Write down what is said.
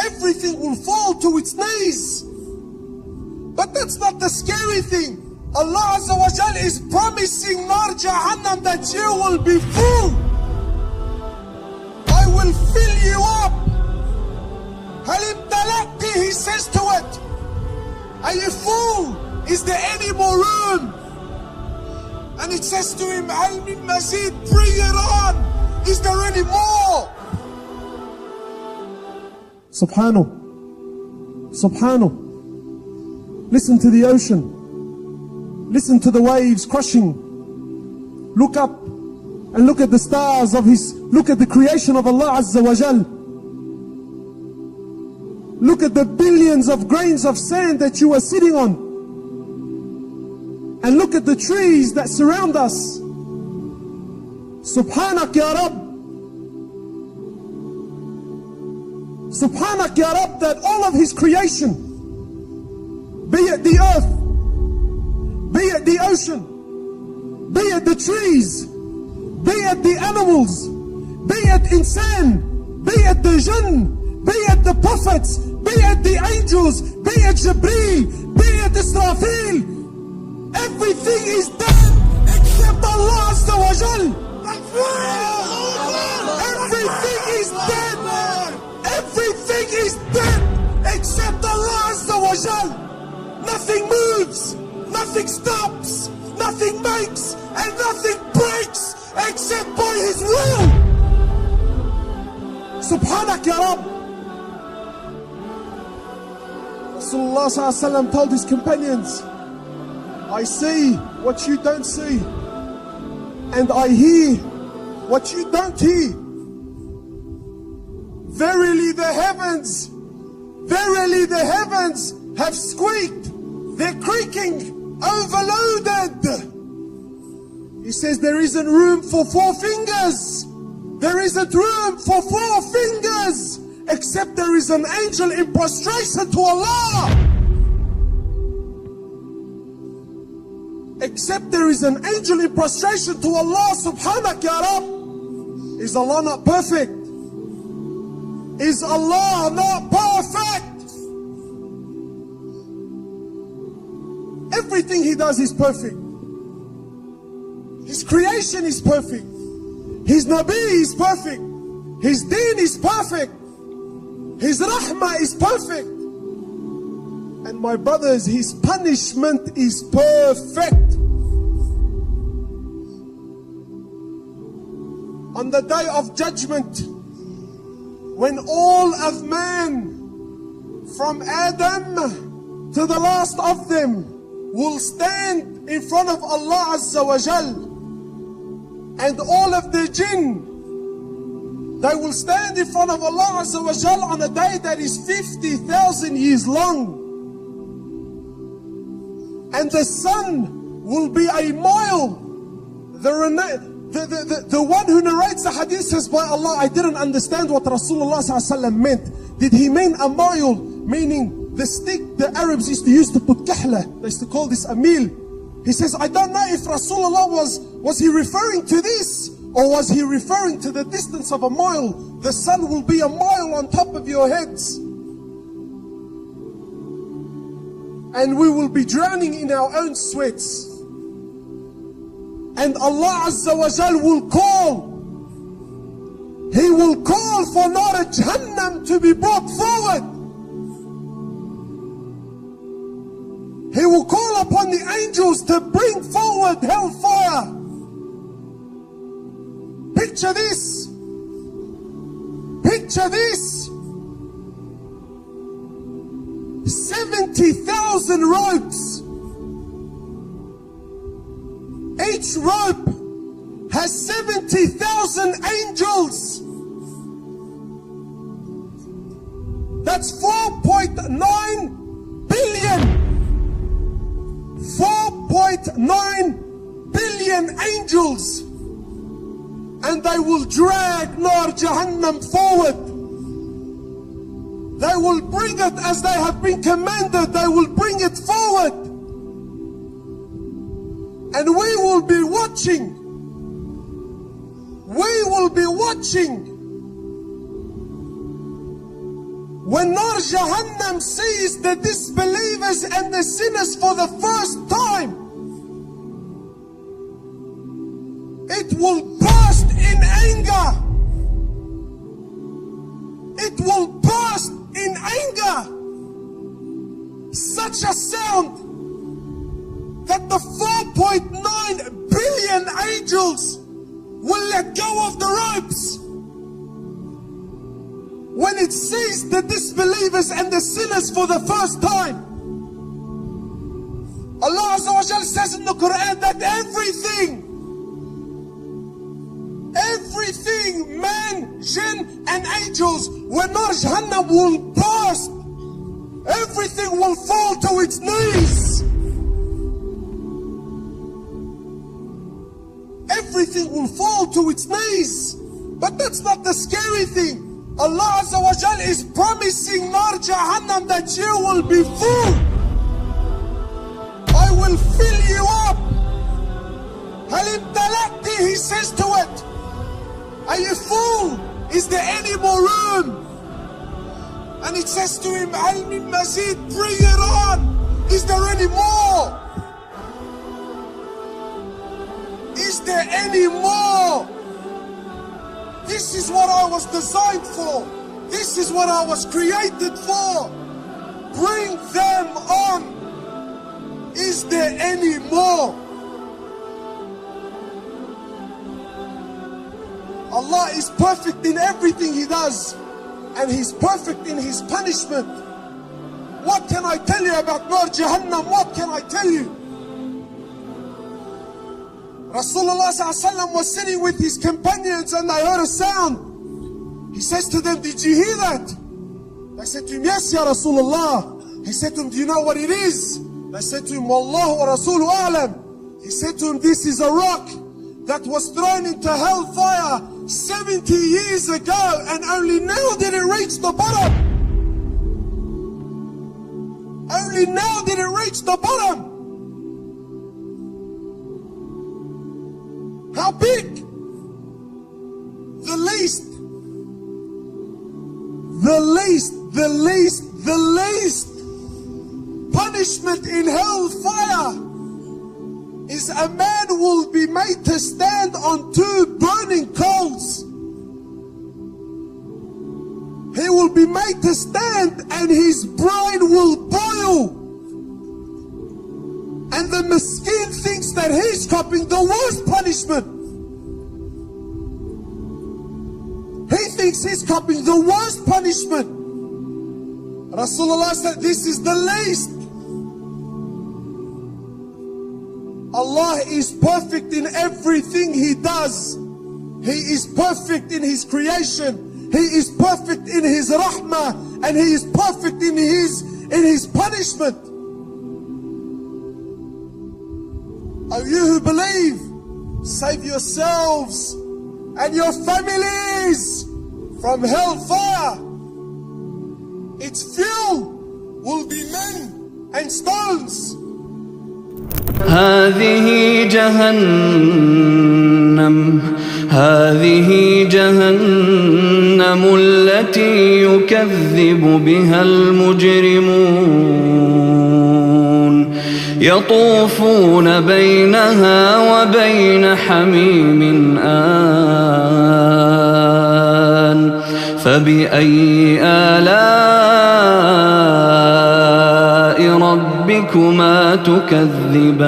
everything will fall to its knees. But that's not the scary thing. Allah Azza wa Jal is promising Nar Jahannam that you will be full. I will fill you up. Halim Talaqi, he says to it, are you full? Is there any more room? And it says to him, Al min mazid, bring it on. Is there any more? Subhanahu. Subhanahu. Listen to the ocean. Listen to the waves crashing. Look up and look at the stars of His, look at the creation of Allah Azza wa Jal. Look at the billions of grains of sand that you are sitting on. And look at the trees that surround us. Subhanak Ya Rabb. Subhanak Ya Rabb, that all of His creation, be it the earth, be it the ocean, be it the trees, be it the animals, be it insan, be it the jinn, be it the prophets, be it the angels, be it Jibreel, be it Israfil, everything is dead except Allah Azza wa Jal. Everything is dead. Everything is dead except Allah Azza wa Jal. Nothing moves, nothing stops, nothing makes, and nothing breaks except by His will. Subhanak Ya Rabb. Rasulullah told his companions, I see what you don't see, and I hear what you don't hear. Verily the heavens have squeaked. They're creaking, overloaded. He says there isn't room for 4 fingers. There isn't room for 4 fingers, except there is an angel in prostration to Allah. Except there is an angel in prostration to Allah. Subhanak Ya Rabb. Is Allah not perfect? Is Allah not perfect? Everything He does is perfect. His creation is perfect. His Nabi is perfect. His deen is perfect. His rahmah is perfect. And my brothers, His punishment is perfect. On the day of judgment, when all of man, from Adam to the last of them, will stand in front of Allah Azza wa Jal, and all of the jinn, they will stand in front of Allah Azza wa Jal on a day that is 50,000 years long. And the sun will be a mile. The one who narrates the hadith says, by Allah, I didn't understand what Rasulullah meant. Did he mean a mile, meaning the stick the Arabs used to use to put kahla? They used to call this a meal. He says, I don't know if Rasulullah was he referring to this, or was he referring to the distance of a mile? The sun will be a mile on top of your heads. And we will be drowning in our own sweats. And Allah Azza wa Jal will call. He will call for Nar Jahannam to be brought forward. He will call upon the angels to bring forward hellfire. Picture this. Picture this. 70,000 ropes. Each rope has 70,000 angels. That's 4.9 billion. 4.9 billion angels. And they will drag Nar Jahannam forward. They will bring it as they have been commanded. They will bring it forward. And we will be watching. We will be watching. when Nar Jahannam sees the disbelievers and the sinners for the first time, it will burst in anger. It will burst in anger. Such a sound that the 4.9 billion angels will let go of the ropes when it sees the disbelievers and the sinners for the first time. Allah Azza wa Jal says in the Quran that everything, man, jinn and angels, when Nar Jahannam will burst, everything will fall to its knees. Everything will fall to its knees. But that's not the scary thing. Allah Azza wa Jal is promising Nar Jahannam that you will be full. I will fill you up. Hal imtala'ti, he says to it. Are you full? Is there any more room? And it says to him, Hal min mazid, bring it on. Is there any more? Is there any more? This is what I was designed for. This is what I was created for. Bring them on. Is there any more? Allah is perfect in everything He does, and He's perfect in His punishment. What can I tell you about Nar Jahannam? What can I tell you? Rasulullah ﷺ was sitting with his companions and they heard a sound. He says to them, did you hear that? They said to him, yes, Ya Rasulullah. He said to him, do you know what it is? They said to him, Wallahu wa Rasulu a'lam. He said to him, this is a rock that was thrown into hellfire 70 years ago, and only now did it reach the bottom. Only now did it reach the bottom. How big? The least punishment in hellfire is a man will be made to stand on 2 burning coals. He will be made to stand and his brain will boil. And the miskin thinks that he's copying the worst punishment. He thinks he's copying the worst punishment. Rasulullah said, this is the least. Allah is perfect in everything He does. He is perfect in His creation. He is perfect in His rahmah. And He is perfect in His punishment. Oh, you who believe, save yourselves and your families from hellfire. Its fuel will be men and stones. هذه جهنم التي يكذب بها المجرمون يطوفون بينها وبين حميم آن فبأي آلاء ربكما تكذبان